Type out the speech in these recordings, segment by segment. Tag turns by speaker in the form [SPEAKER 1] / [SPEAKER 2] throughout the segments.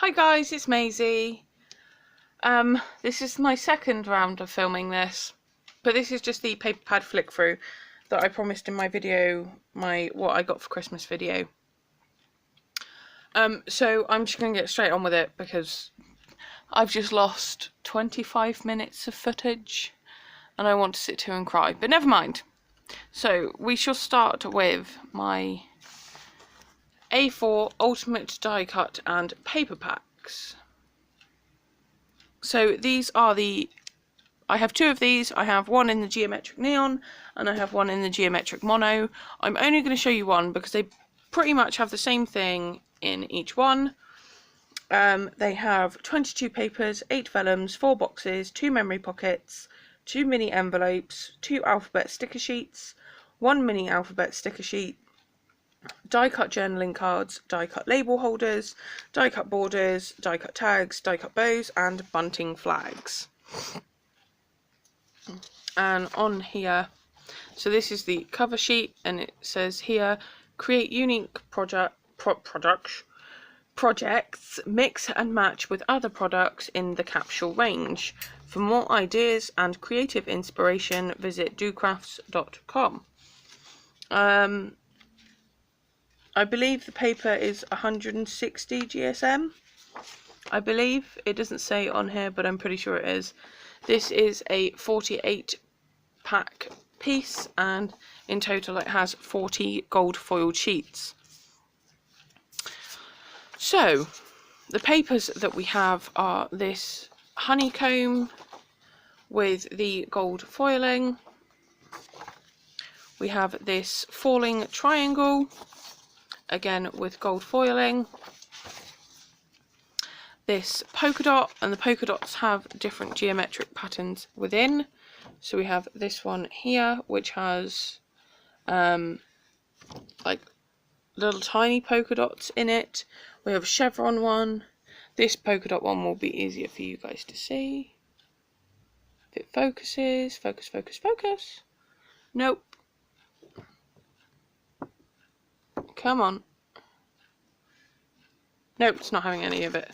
[SPEAKER 1] Hi guys, it's Maisie. This is my second round of filming this, but this is just the paper pad flick through that I promised in my video, my what I got for Christmas video. So I'm just going to get straight on with it because I've just lost 25 minutes of footage and I want to sit here and cry, but never mind. So we shall start with my A4 Ultimate Die Cut and paper packs. So these are I have two of these. I have one in the Geometric Neon and I have one in the Geometric Mono. I'm only going to show you one because they pretty much have the same thing in each one. They have 22 papers, 8 vellums, 4 boxes, 2 memory pockets, 2 mini envelopes, 2 alphabet sticker sheets, 1 mini alphabet sticker sheet, die cut journaling cards, die cut label holders, die cut borders, die cut tags, die cut bows and bunting flags. And on here, so this is the cover sheet and it says here, create unique projects, mix and match with other products in the Capsule range. For more ideas and creative inspiration, visit docrafts.com. I believe the paper is 160 GSM. I believe. It doesn't say on here, but I'm pretty sure it is. This is a 48 pack piece, and in total it has 40 gold foiled sheets. So, the papers that we have are this honeycomb with the gold foiling. We have this falling triangle, again with gold foiling. This polka dot, and the polka dots have different geometric patterns within. So we have this one here, which has like little tiny polka dots in it. We have a chevron one. This polka dot one will be easier for you guys to see. If it focuses, focus, focus, focus. Nope. Come on. Nope, it's not having any of it.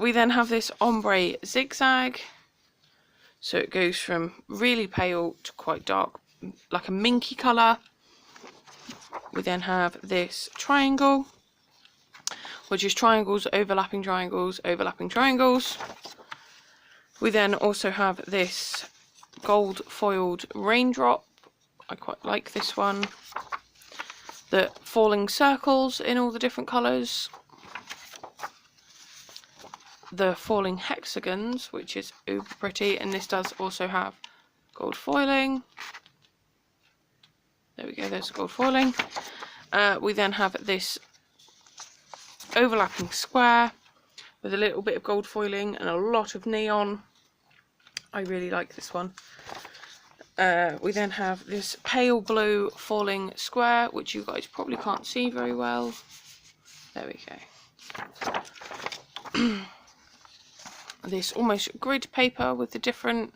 [SPEAKER 1] We then have this ombre zigzag. So it goes from really pale to quite dark, like a minky colour. We then have this triangle, which is triangles, overlapping triangles, overlapping triangles. We then also have this gold foiled raindrop. I quite like this one. The falling circles in all the different colours. The falling hexagons, which is uber pretty, and this does also have gold foiling. There we go, there's gold foiling. We then have this overlapping square with a little bit of gold foiling and a lot of neon. I really like this one. We then have this pale blue falling square, which you guys probably can't see very well. There we go. This almost grid paper with the different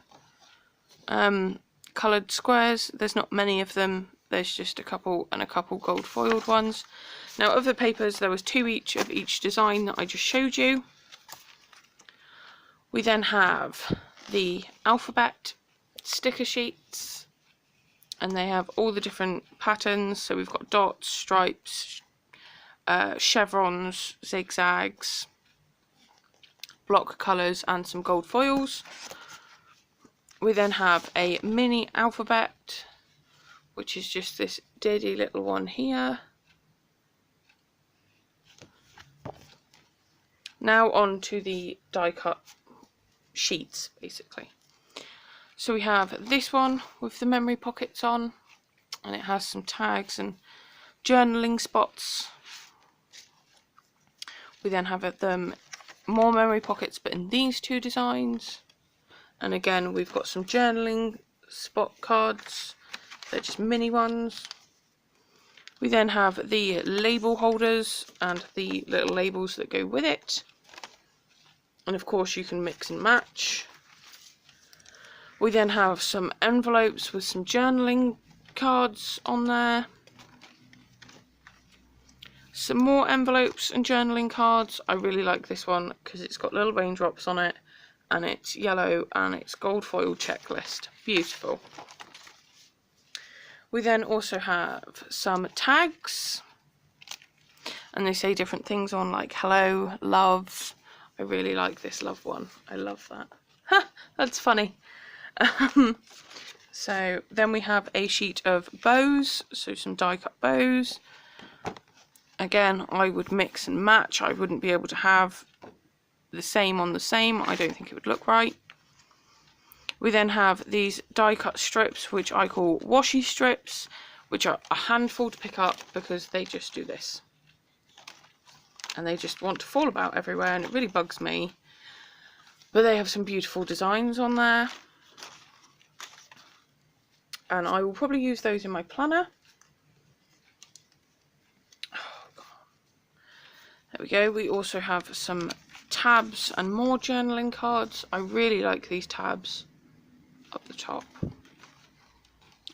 [SPEAKER 1] coloured squares. There's not many of them. There's just a couple and a couple gold foiled ones. Now of the papers, there was 2 each of each design that I just showed you. We then have the alphabet sticker sheets, and they have all the different patterns. So we've got dots, stripes, chevrons, zigzags, block colours and some gold foils. We then have a mini alphabet, which is just this diddy little one here. Now on to the die cut sheets, basically. So we have this one with the memory pockets on, and it has some tags and journaling spots. We then have them more memory pockets, but in these 2 designs. And again, we've got some journaling spot cards. They're just mini ones. We then have the label holders and the little labels that go with it. And of course you can mix and match. We then have some envelopes with some journaling cards on there. Some more envelopes and journaling cards. I really like this one because it's got little raindrops on it, and it's yellow, and it's gold foil checklist. Beautiful. We then also have some tags, and they say different things on, like hello, love. I really like this love one. I love that. Ha! That's funny. So then we have a sheet of bows, so some die cut bows. Again, I would mix and match. I wouldn't be able to have the same on the same. I don't think it would look right. We then have these die cut strips, which I call washi strips, which are a handful to pick up because they just do this. And they just want to fall about everywhere, and it really bugs me. But they have some beautiful designs on there. And I will probably use those in my planner. Oh, God. There we go. We also have some tabs and more journaling cards. I really like these tabs up the top.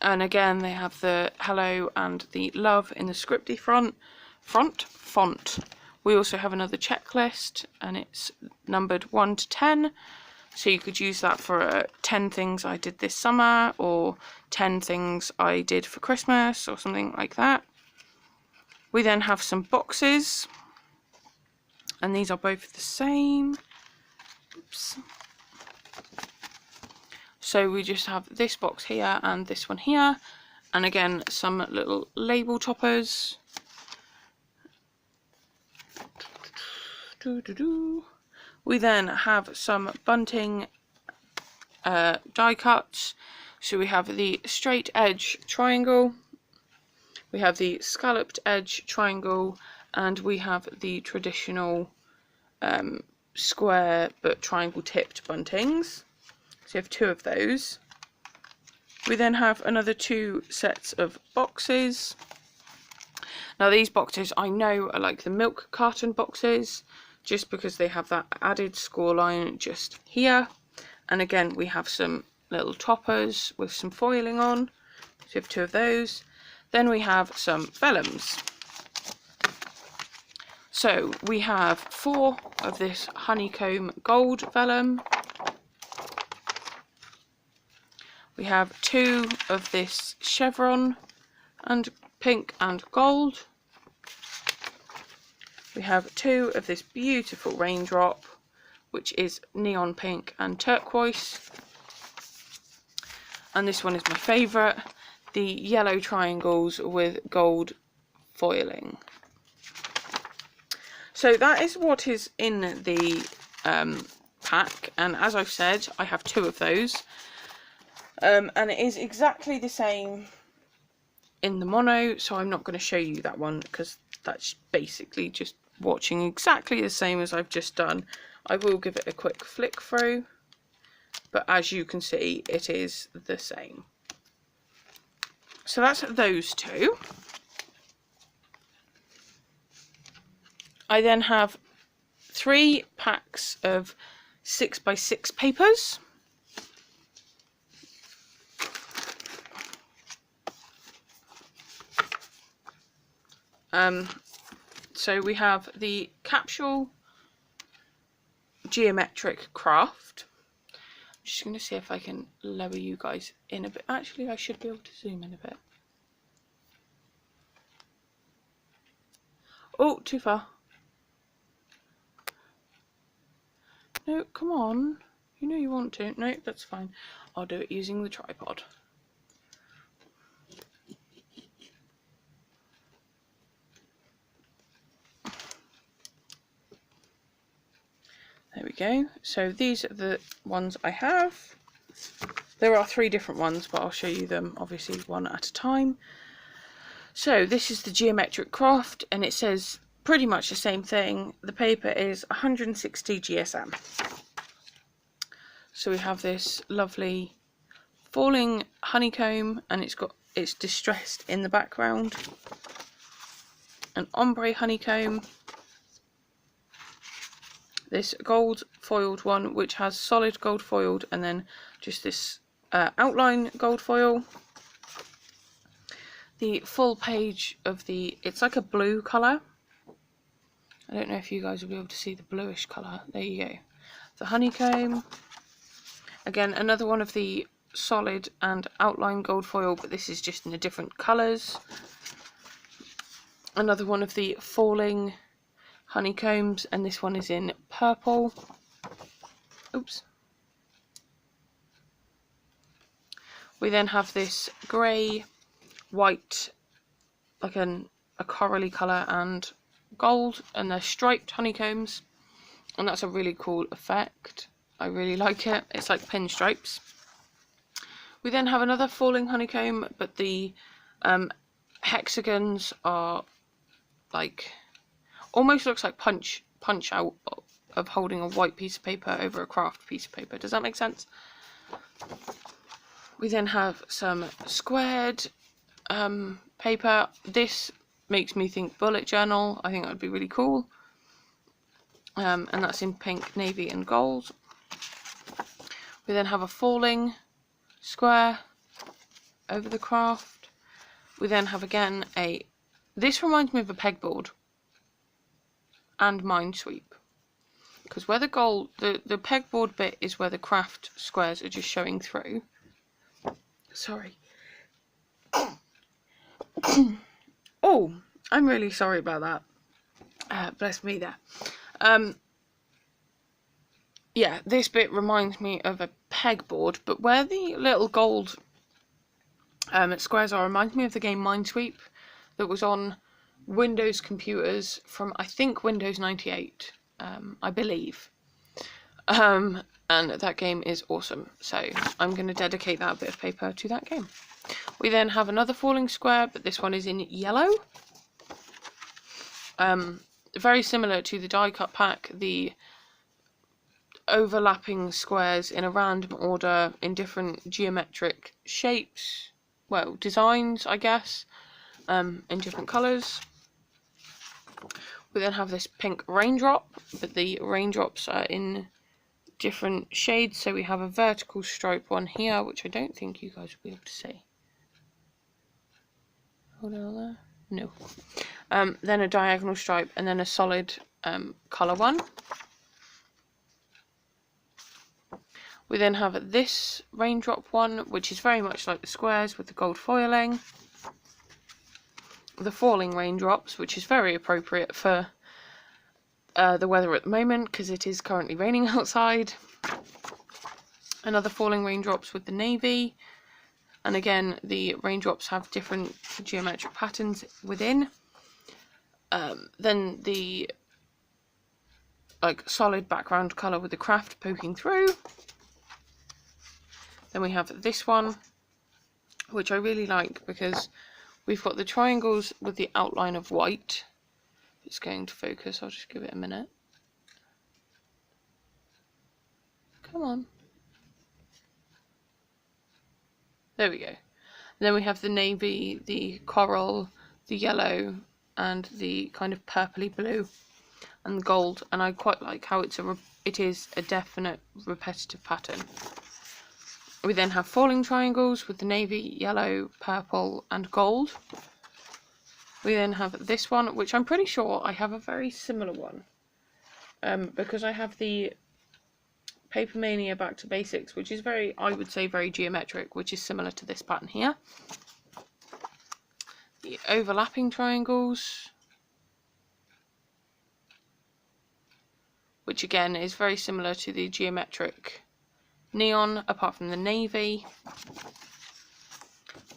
[SPEAKER 1] And again, they have the hello and the love in the scripty font. We also have another checklist, and it's numbered 1 to 10. So you could use that for 10 things I did this summer, or 10 things I did for Christmas, or something like that. We then have some boxes, and these are both the same. Oops. So we just have this box here and this one here, and again some little label toppers. We then have some bunting die cuts. So we have the straight edge triangle, we have the scalloped edge triangle, and we have the traditional square but triangle tipped buntings. So you have 2 of those. We then have another 2 sets of boxes. Now these boxes I know are like the milk carton boxes, just because they have that added score line just here. And again, we have some little toppers with some foiling on. So we have 2 of those. Then we have some vellums. So we have 4 of this honeycomb gold vellum. We have 2 of this chevron and pink and gold. We have 2 of this beautiful raindrop, which is neon pink and turquoise. And this one is my favourite, the yellow triangles with gold foiling. So that is what is in the pack, and as I've said, I have 2 of those. And it is exactly the same in the mono, so I'm not going to show you that one because that's basically just watching exactly the same as I've just done. I will give it a quick flick through, but as you can see, it is the same. So that's those 2. I then have 3 packs of 6x6 papers. So we have the Capsule Geometric Craft. I'm just going to see if I can lower you guys in a bit. Actually, I should be able to zoom in a bit. Oh, too far. No, come on. You know you want to. No, that's fine. I'll do it using the tripod. There we go. So these are the ones I have. There are 3 different ones, but I'll show you them obviously one at a time. So this is the Geometric Craft, and it says pretty much the same thing. The paper is 160 GSM. So we have this lovely falling honeycomb, and it's distressed in the background. An ombre honeycomb. This gold foiled one, which has solid gold foiled and then just this outline gold foil. The full page of it's like a blue colour, I don't know if you guys will be able to see the bluish colour. There you go. The honeycomb. Again, another one of the solid and outline gold foil, but this is just in the different colours. Another one of the falling honeycombs, and this one is in purple. Oops. We then have this grey, white, like a corally colour, and gold, and they're striped honeycombs, and that's a really cool effect. I really like it. It's like pinstripes. We then have another falling honeycomb, but the hexagons are like, almost looks like punch out of holding a white piece of paper over a craft piece of paper. Does that make sense? We then have some squared paper. This makes me think bullet journal. I think that would be really cool. And that's in pink, navy and gold. We then have a falling square over the craft. We then have again this reminds me of a pegboard and Minesweep, because where the gold, the pegboard bit is where the craft squares are just showing through. Sorry. Oh, I'm really sorry about that. Bless me there. Yeah, this bit reminds me of a pegboard, but where the little gold squares are, reminds me of the game Minesweep that was on Windows computers from, I think, Windows 98, I believe. And that game is awesome, so I'm going to dedicate that bit of paper to that game. We then have another falling square, but this one is in yellow. Very similar to the die cut pack, the overlapping squares in a random order in different geometric shapes, well, designs, I guess, in different colours. We then have this pink raindrop, but the raindrops are in different shades. So we have a vertical stripe one here, which I don't think you guys will be able to see. Hold on there. No. Then a diagonal stripe, and then a solid colour one. We then have this raindrop one, which is very much like the squares with the gold foiling. The falling raindrops, which is very appropriate for the weather at the moment, because it is currently raining outside. Another falling raindrops with the navy. And again, the raindrops have different geometric patterns within. Then the solid background colour with the craft poking through. Then we have this one, which I really like because we've got the triangles with the outline of white. It's going to focus, I'll just give it a minute. Come on. There we go. And then we have the navy, the coral, the yellow, and the kind of purpley blue, and the gold. And I quite like how it is a definite repetitive pattern. We then have falling triangles with the navy, yellow, purple, and gold. We then have this one, which I'm pretty sure I have a very similar one, because I have the Paper Mania Back to Basics, which is I would say very geometric, which is similar to this pattern here. The overlapping triangles, which again is very similar to the geometric neon, apart from the navy.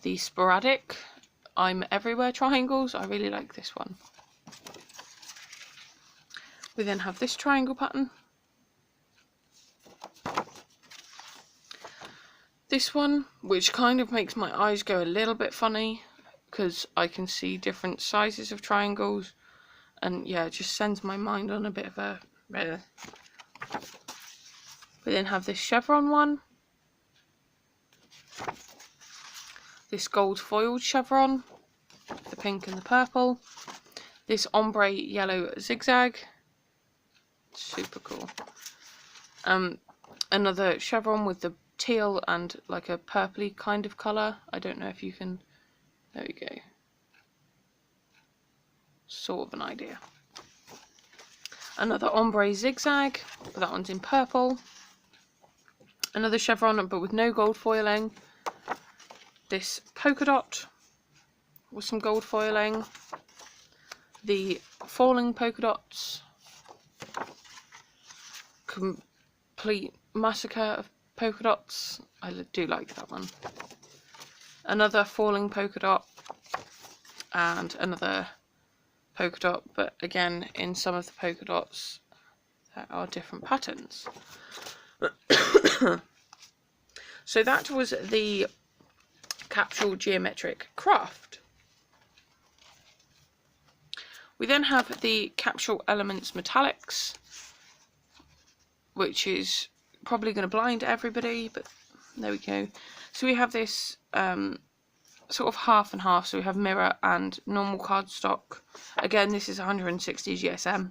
[SPEAKER 1] The sporadic I'm everywhere triangles, I really like this one. We then have this triangle pattern. This one, which kind of makes my eyes go a little bit funny, because I can see different sizes of triangles, and yeah, it just sends my mind on a bit of a... We then have this chevron one, this gold foiled chevron, the pink and the purple, this ombre yellow zigzag, super cool, another chevron with the teal and like a purpley kind of colour. I don't know if you can, there we go, sort of an idea. Another ombre zigzag, but that one's in purple. Another chevron, but with no gold foiling. This polka dot with some gold foiling. The falling polka dots. Complete massacre of polka dots. I do like that one. Another falling polka dot. And another polka dot, but again, in some of the polka dots, there are different patterns. So that was the Capsule Geometric craft. We then have the Capsule Elements Metallics, which is probably going to blind everybody, but there we go. So we have this sort of half and half, so we have mirror and normal cardstock. Again, this is 160 GSM,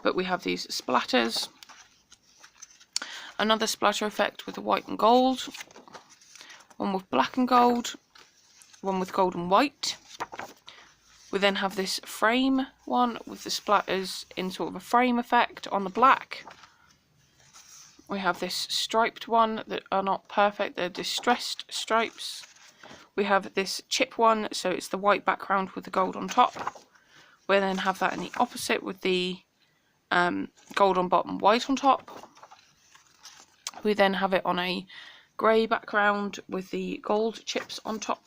[SPEAKER 1] but we have these splatters. Another splatter effect with the white and gold, one with black and gold, one with gold and white. We then have this frame one with the splatters in sort of a frame effect on the black. We have this striped one that are not perfect, they're distressed stripes. We have this chip one, so it's the white background with the gold on top. We then have that in the opposite with the gold on bottom, white on top. We then have it on a grey background with the gold chips on top.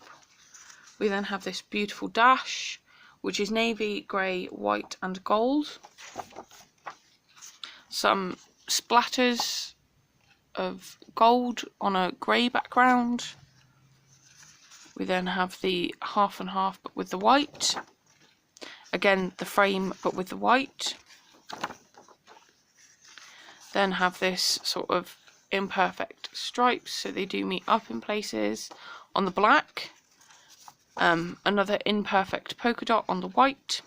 [SPEAKER 1] We then have this beautiful dash, which is navy, grey, white and gold. Some splatters of gold on a grey background. We then have the half and half but with the white. Again, the frame but with the white. Then have this sort of imperfect stripes, so they do meet up in places on the black. Another imperfect polka dot on the white.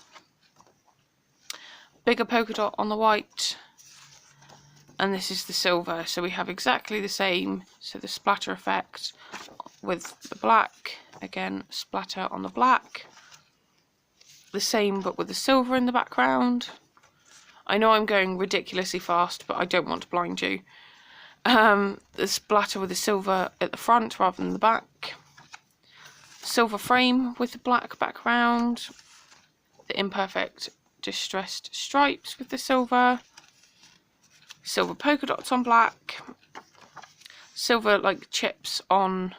[SPEAKER 1] Bigger polka dot on the white. And this is the silver, so we have exactly the same, so the splatter effect with the black, again splatter on the black, the same but with the silver in the background. I know I'm going ridiculously fast, but I don't want to blind you. The splatter with the silver at the front rather than the back, silver frame with the black background, the imperfect distressed stripes with the silver, silver polka dots on black, silver like chips on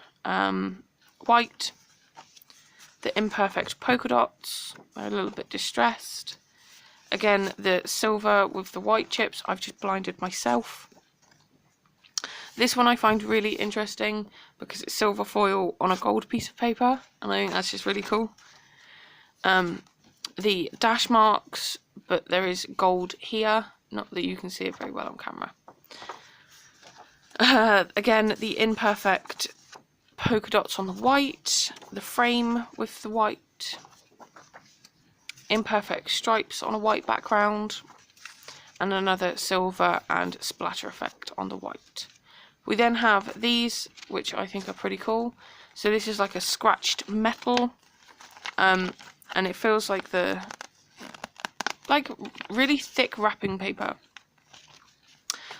[SPEAKER 1] white, the imperfect polka dots are a little bit distressed, again the silver with the white chips. I've just blinded myself. This one I find really interesting because it's silver foil on a gold piece of paper, and I think that's just really cool. The dash marks, but there is gold here, not that you can see it very well on camera. Again, the imperfect polka dots on the white, the frame with the white, imperfect stripes on a white background, and another silver and splatter effect on the white. We then have these, which I think are pretty cool. So this is like a scratched metal, and it feels like really thick wrapping paper.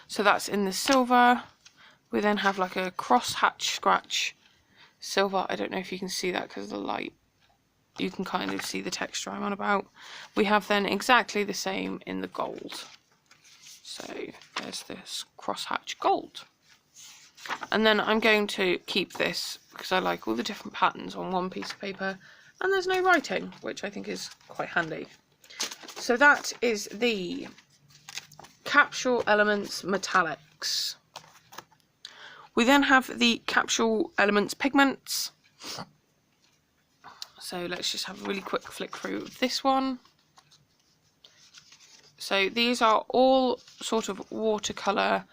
[SPEAKER 1] So that's in the silver. We then have like a cross-hatch scratch silver. I don't know if you can see that because of the light. You can kind of see the texture I'm on about. We have then exactly the same in the gold. So there's this cross-hatch gold. And then I'm going to keep this because I like all the different patterns on one piece of paper, and there's no writing, which I think is quite handy. So that is the Capsule Elements Metallics. We then have the Capsule Elements Pigments. So let's just have a really quick flick through this one. So these are all sort of watercolour,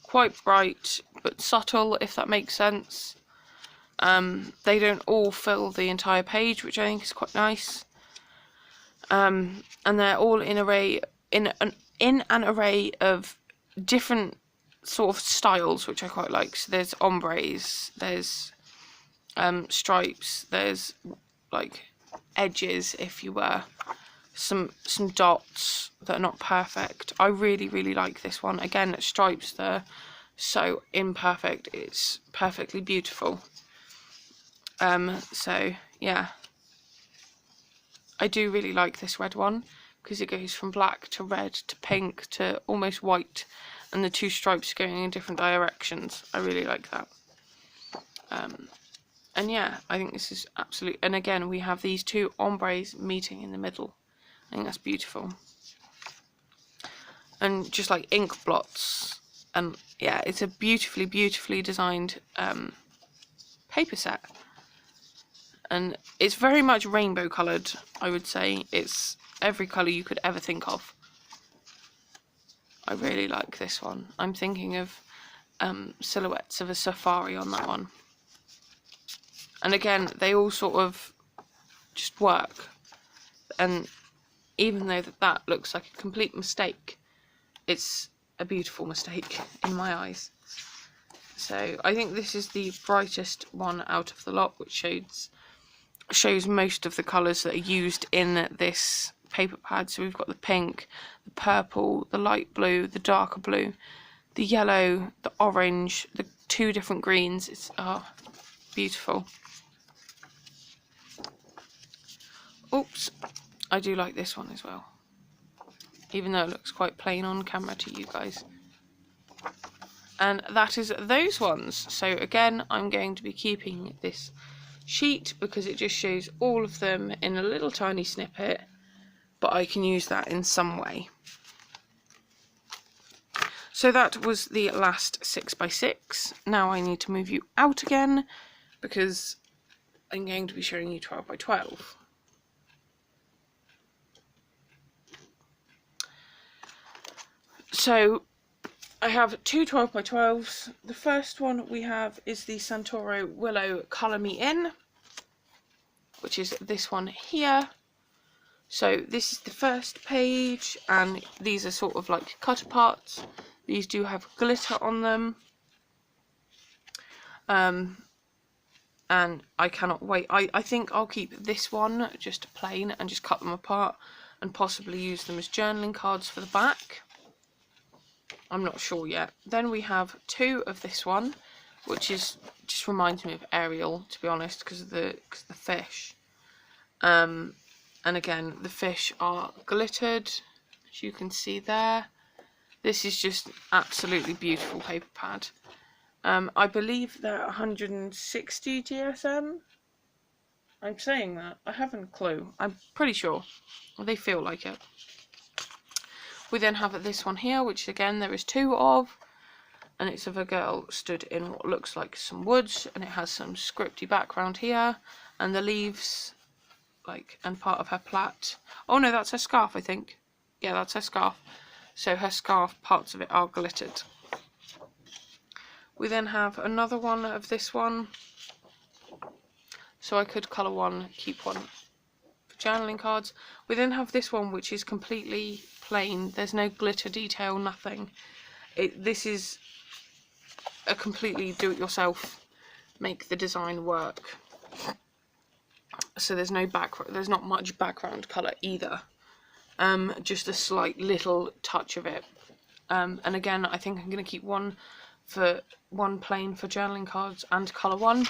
[SPEAKER 1] quite bright but subtle, if that makes sense. They don't all fill the entire page, which I think is quite nice. And they're all in an array of different sort of styles, which I quite like. So there's ombres, there's stripes, there's like edges, if you were. some dots that are not perfect. I really like this one. Again, stripes that are so imperfect, it's perfectly beautiful. So yeah, I do really like this red one because it goes from black to red to pink to almost white, and the two stripes going in different directions. I really like that. And yeah, I think this is absolute. And again, we have these two ombres meeting in the middle. I think that's beautiful. And just like ink blots, and yeah, it's a beautifully designed paper set. And it's very much rainbow coloured, I would say. It's every colour you could ever think of. I really like this one. I'm thinking of silhouettes of a safari on that one. And again, they all sort of just work. And even though that looks like a complete mistake, it's a beautiful mistake in my eyes. So I think this is the brightest one out of the lot, which shows most of the colours that are used in this paper pad. So we've got the pink, the purple, the light blue, the darker blue, the yellow, the orange, the two different greens. It's beautiful. Oops, I do like this one as well, even though it looks quite plain on camera to you guys. And that is those ones. So again, I'm going to be keeping this sheet because it just shows all of them in a little tiny snippet, but I can use that in some way. So that was the last 6x6. Now I need to move you out again because I'm going to be showing you 12x12. So I have two 12x12s. The first one we have is the Santoro Willow Colour Me In, which is this one here. So this is the first page, and these are sort of like cut aparts. These do have glitter on them. And I cannot wait. I think I'll keep this one just plain and just cut them apart and possibly use them as journaling cards for the back. I'm not sure yet. Then we have two of this one, which is just reminds me of Ariel, to be honest, because of the fish. And again, the fish are glittered, as you can see there. This is just absolutely beautiful paper pad. I believe they're 160 GSM. I'm saying that. I haven't a clue. I'm pretty sure. Well, they feel like it. We then have this one here, which again there is two of, and it's of a girl stood in what looks like some woods, and it has some scripty background here, and the leaves, like, and part of her plait. Oh no, that's her scarf, I think. Yeah, that's her scarf. So her scarf, parts of it are glittered. We then have another one of this one. So I could colour one, keep one for journaling cards. We then have this one, which is completely plain. There's no glitter detail, nothing. This is a completely do-it-yourself, make the design work. So there's no there's not much background colour either. Just a slight little touch of it. And again, I think I'm going to keep one plain for journaling cards and colour one.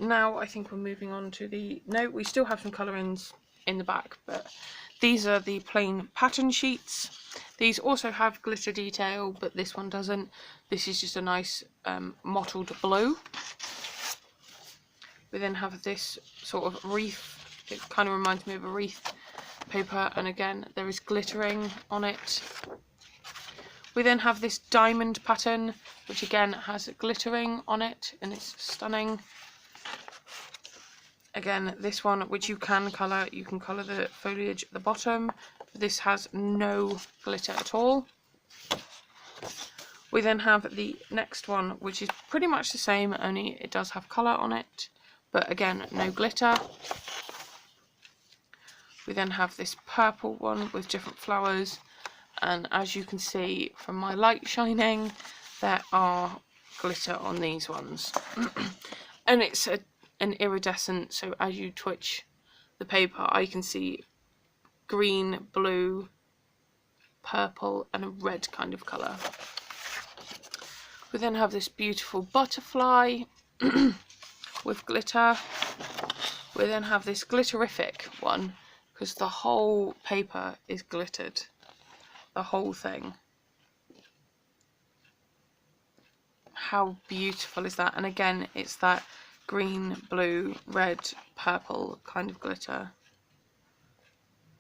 [SPEAKER 1] Now I think we're moving on to no, we still have some colour-ins in the back, but these are the plain pattern sheets. These also have glitter detail, but this one doesn't. This is just a nice mottled blue. We then have this sort of wreath. It kind of reminds me of a wreath paper, and again there is glittering on it. We then have this diamond pattern, which again has glittering on it, and it's stunning. Again, this one, which you can colour the foliage at the bottom. This has no glitter at all. We then have the next one, which is pretty much the same, only it does have colour on it, but again, no glitter. We then have this purple one with different flowers, and as you can see from my light shining, there are glitter on these ones. And it's an iridescent, so as you twitch the paper, I can see green, blue, purple and a red kind of colour. We then have this beautiful butterfly with glitter. We then have this glitterific one, because the whole paper is glittered, the whole thing. How beautiful is that? And again, it's that green, blue, red, purple kind of glitter.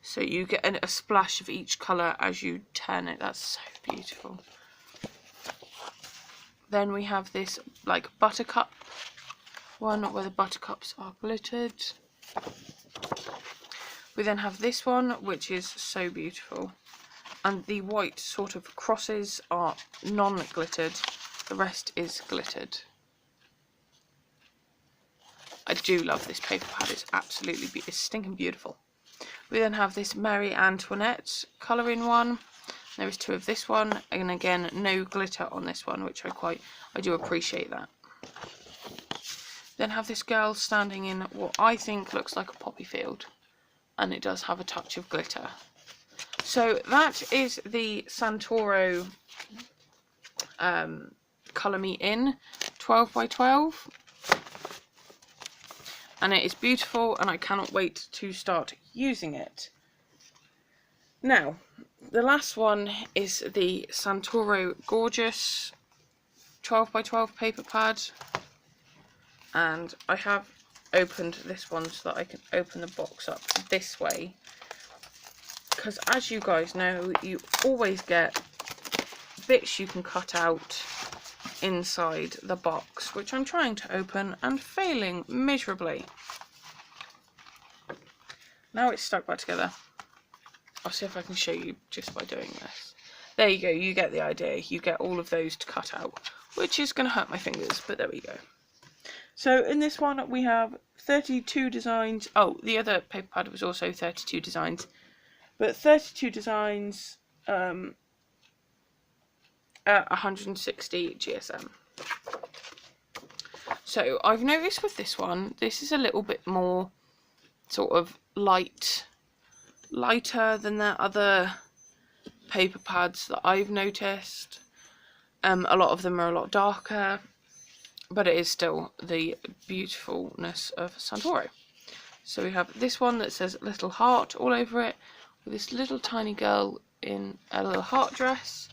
[SPEAKER 1] So you get a splash of each colour as you turn it. That's so beautiful. Then we have this like buttercup one where the buttercups are glittered. We then have this one, which is so beautiful. And the white sort of crosses are non-glittered. The rest is glittered. I do love this paper pad. It's absolutely it's stinking beautiful. We then have this Marie Antoinette colouring one. There is 2 of this one, and again, no glitter on this one, which I do appreciate that. Then have this girl standing in what I think looks like a poppy field, and it does have a touch of glitter. So that is the Santoro Colour Me In 12 by 12. And it is beautiful, and I cannot wait to start using it. Now, the last one is the Santoro Gorgeous 12 by 12 paper pad, and I have opened this one so that I can open the box up this way, because as you guys know, you always get bits you can cut out inside the box, which I'm trying to open and failing miserably. Now it's stuck back together. I'll see if I can show you just by doing this. There you go, you get the idea. You get all of those to cut out, which is going to hurt my fingers, but there we go. So in this one we have 32 designs. Oh, the other paper pad was also 32 designs, but 32 designs at 160 GSM. So I've noticed with this one, this is a little bit more sort of lighter than the other paper pads that I've noticed. A lot of them are a lot darker, but it is still the beautifulness of Santoro. So we have this one that says Little Heart all over it, with this little tiny girl in a little heart dress.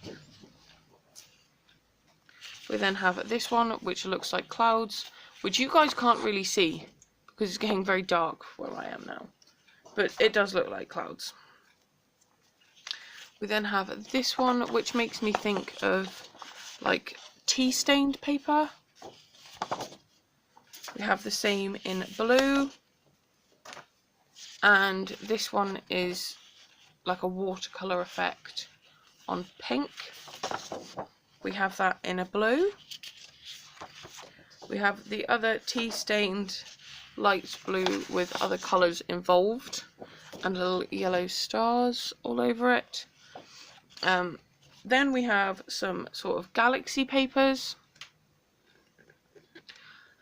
[SPEAKER 1] We then have this one, which looks like clouds, which you guys can't really see because it's getting very dark where I am now, but it does look like clouds. We then have this one, which makes me think of like tea-stained paper. We have the same in blue, and this one is like a watercolour effect on pink. We have that in a blue. We have the other tea-stained light blue with other colours involved and little yellow stars all over it. Then we have some sort of galaxy papers.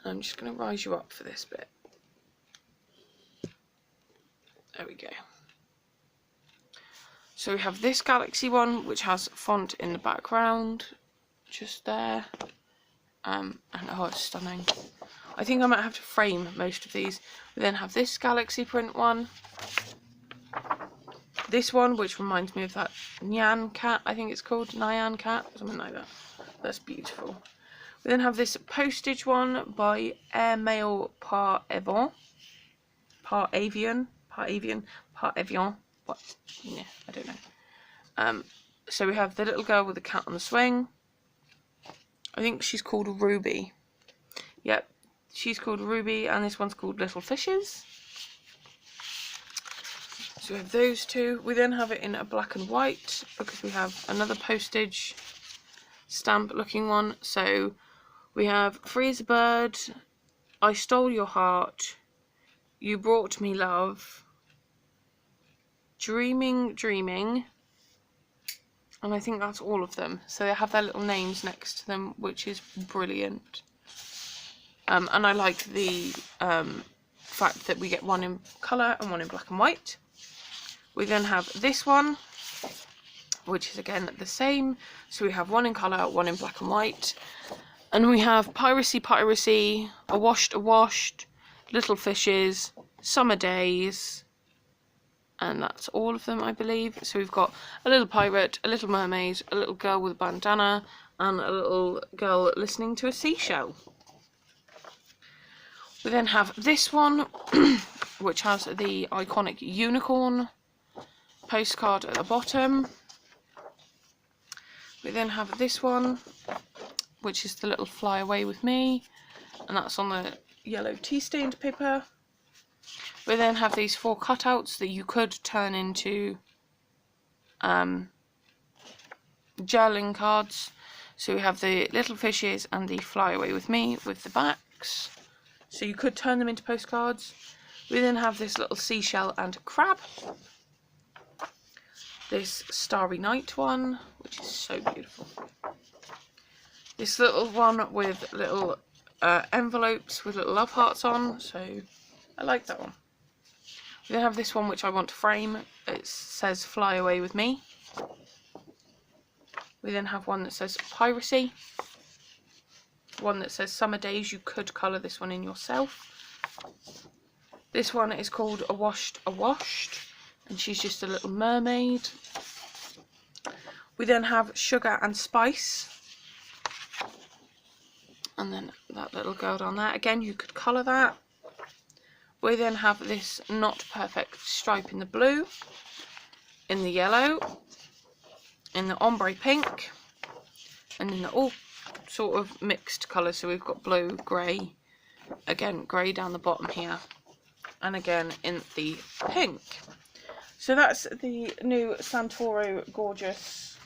[SPEAKER 1] I'm just going to rise you up for this bit. There we go. So we have this galaxy one, which has font in the background, just there. And oh, it's stunning. I think I might have to frame most of these. We then have this galaxy print one. This one, which reminds me of that Nyan cat, I think it's called, Nyan cat, something like that. That's beautiful. We then have this postage one by Airmail Par Avion. What? Yeah, I don't know. So we have the little girl with the cat on the swing. I think she's called Ruby. Yep, she's called Ruby, and this one's called Little Fishes. So we have those two. We then have it in a black and white because we have another postage stamp looking one. So we have Free as a Bird, I Stole Your Heart, You Brought Me Love, Dreaming, Dreaming, and I think that's all of them. So they have their little names next to them, which is brilliant. And I like the fact that we get one in colour and one in black and white. We then have this one, which is again the same. So we have one in colour, one in black and white. And we have Piracy, Awashed, Little Fishes, Summer Days, and that's all of them, I believe. So we've got a little pirate, a little mermaid, a little girl with a bandana, and a little girl listening to a seashell. We then have this one, which has the iconic unicorn postcard at the bottom. We then have this one, which is the little Fly Away With Me, and that's on the yellow tea stained paper. We then have these 4 cutouts that you could turn into journaling cards. So we have the little fishes and the Fly Away With Me with the backs. So you could turn them into postcards. We then have this little seashell and crab. This Starry Night one, which is so beautiful. This little one with little envelopes with little love hearts on, so I like that one. We then have this one which I want to frame. It says Fly Away With Me. We then have one that says Piracy. One that says Summer Days. You could colour this one in yourself. This one is called Awashed, and she's just a little mermaid. We then have Sugar and Spice, and then that little girl down there. Again, you could colour that. We then have this Not Perfect stripe in the blue, in the yellow, in the ombre pink, and in the all sort of mixed colours. So we've got blue, grey, again grey down the bottom here, and again in the pink. So that's the new Santoro Gorgeous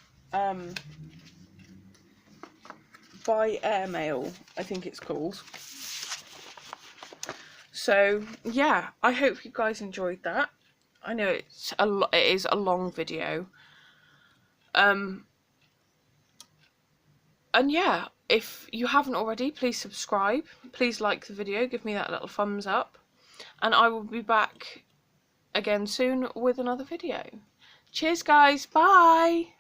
[SPEAKER 1] by Airmail, I think it's called. So yeah, I hope you guys enjoyed that. I know it is a long video. And yeah, if you haven't already, please subscribe. Please like the video, give me that little thumbs up. And I will be back again soon with another video. Cheers guys, bye!